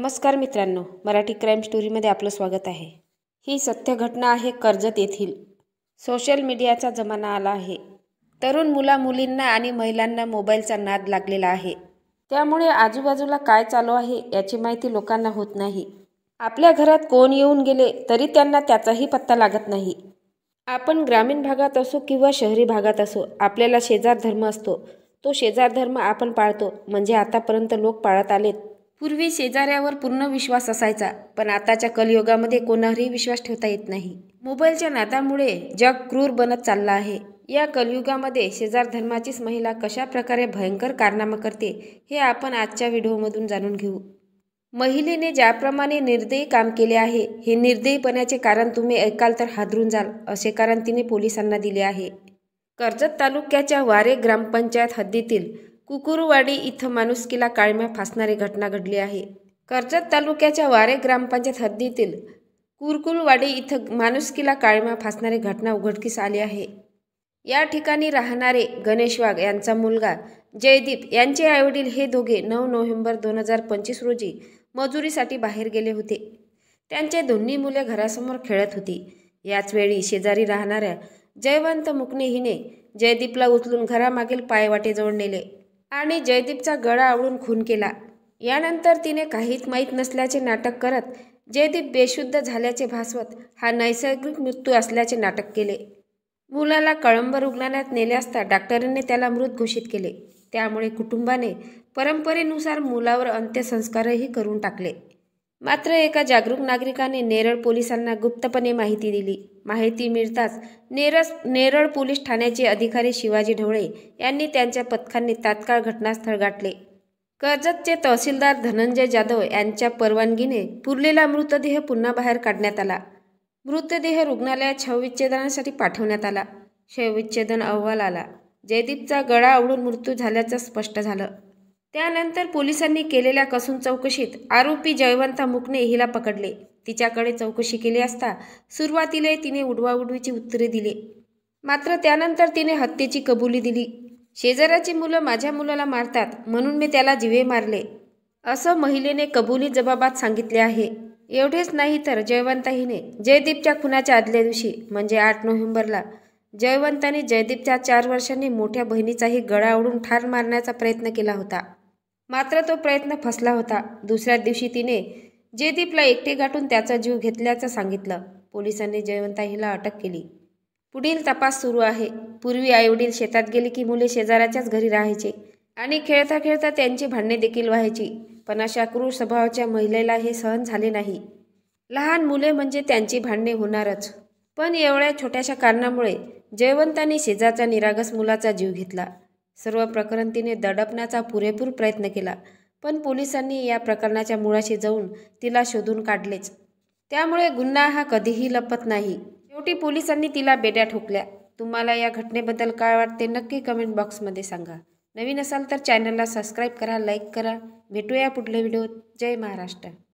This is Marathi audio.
नमस्कार मित्रांनो, मराठी क्राईम स्टोरीमध्ये आपलं स्वागत आहे। ही सत्य घटना आहे कर्जत येथील। सोशल मीडियाचा जमाना आला आहे। तरुण मुला-मुलींना आणि महिलांना मोबाईलचा नाद लागलेला आहे। त्यामुळे आजूबाजूला काय चालू आहे याची माहिती लोकांना होत नाही। आपल्या घरात कोण येऊन गेले तरी त्यांना त्याचाही पत्ता लागत नाही। आपण ग्रामीण भागात असो किंवा शहरी भागात असो, आपल्याला शेजार धर्म असतो। तो शेजार धर्म आपण पाळतो, म्हणजे आतापर्यंत लोक पाळत आलेत। पूर्वी शेजाऱ्यावर पूर्ण विश्वास असायचा, पण आताच्या कलियुगामध्ये कोणावरही विश्वास ठेवता येत नाही। मोबाईलच्या नादामुळे जग क्रूर बनत चाललं आहे। या कलियुगामध्ये शेजार धर्माचीच महिला कशा प्रकारे भयंकर कारनामा करते हे आपण आजच्या व्हिडिओमधून जाणून घेऊ। महिलेने ज्याप्रमाणे निर्दयी काम केले आहे, हे निर्दयीपणाचे कारण तुम्ही ऐकाल तर हादरून जाल, असे कारण तिने पोलिसांना दिले आहे। कर्जत तालुक्याच्या वारे ग्रामपंचायत हद्दीतील कुकुरवाडी इथं माणुसकीला काळीमा फासणारी घटना घडली आहे। कर्जत तालुक्याच्या वारे ग्रामपंचायत हद्दीतील कुरकुलवाडी इथं माणुसकीला काळीमा फासणारी घटना उघडकीस आली आहे। या ठिकाणी राहणारे गणेश वाघ यांचा मुलगा जयदीप यांचे आईवडील हे दोघे 9 नोव्हेंबर 2025 रोजी मजुरीसाठी बाहेर गेले होते। त्यांचे दोन्ही मुले घरासमोर खेळत होती। याच वेळी शेजारी राहणाऱ्या जयवंत मुकणे हिने जयदीपला उचलून घरामागील पायवाटेजवळ नेले आणि जयदीपचा गळा आवळून खून केला। यानंतर तिने काहीच माहीत नसल्याचे नाटक करत जयदीप बेशुद्ध झाल्याचे भासवत हा नैसर्गिक मृत्यू असल्याचे नाटक केले। मुलाला कळंब रुग्णालयात नेले असता डॉक्टरांनी त्याला मृत घोषित केले। त्यामुळे कुटुंबाने परंपरेनुसार मुलावर अंत्यसंस्कारही करून टाकले। मात्र एका जागरूक नागरिकाने नेरळ पोलिसांना गुप्तपणे माहिती दिली। माहिती मिळताच नेरळ पोलीस ठाण्याचे अधिकारी शिवाजी ढवळे यांनी त्यांच्या पथकांनी तात्काळ घटनास्थळ गाठले। कर्जतचे तहसीलदार धनंजय जाधव यांच्या परवानगीने पुरलेला मृतदेह पुन्हा बाहेर काढण्यात आला। मृतदेह रुग्णालयात शवविच्छेदनासाठी पाठवण्यात आला। शवविच्छेदन अहवाल आला। जयदीपचा गळा आवळून मृत्यू झाल्याचं स्पष्ट झालं। त्यानंतर पोलिसांनी केलेल्या कसून चौकशीत आरोपी जयवंता मुकणे हिला पकडले। तिच्याकडे चौकशी केली असता सुरुवातीला तिने उडवाउडवीची उत्तरे दिली, मात्र त्यानंतर तिने हत्येची कबुली दिली। शेजाऱ्याची मुलं माझ्या मुलाला मारतात म्हणून मी त्याला जीवे मारले, असं महिलेने कबुली जबाबात सांगितले आहे। एवढेच नाही तर जयवंता हिने जयदीपच्या खुनाच्या आदल्या दिवशी म्हणजे 8 नोव्हेंबरला जयवंताने जयदीपच्या 4 वर्षांनी मोठ्या बहिणीचाही गळा आवळून ठार मारण्याचा प्रयत्न केला होता, मात्र तो प्रयत्न फसला होता। दुसऱ्या दिवशी तिने जयदीपला एकटे गाठून त्याचा जीव घेतल्याचं सांगितलं। पोलिसांनी जयवंता हिला अटक केली। पुढील तपास सुरू आहे। पूर्वी आईवडील शेतात गेले की मुले शेजाऱ्याच्याच घरी राहायचे आणि खेळता खेळता त्यांची भांडणे देखील व्हायची, पण अशा क्रूर स्वभावाच्या महिलेला हे सहन झाले नाही। लहान मुले म्हणजे त्यांची भांडणे होणारच, पण एवढ्या छोट्याशा कारणामुळे जयवंताने शेजारच्या निरागस मुलाचा जीव घेतला। सर्व प्रकरण तिने दडपण्याचा पुरेपूर प्रयत्न केला, पण पोलिसांनी या प्रकरणाच्या मुळाशी जाऊन तिला शोधून काढलेच। त्यामुळे गुन्हा हा कधीही लपत नाही। शेवटी पोलिसांनी तिला बेड्या ठोकल्या। तुम्हाला या घटनेबद्दल काय वाटते नक्की कमेंट बॉक्समध्ये सांगा। नवीन असाल तर चॅनलला सबस्क्राईब करा, लाईक करा। भेटूया पुढल्या व्हिडिओत। जय महाराष्ट्र।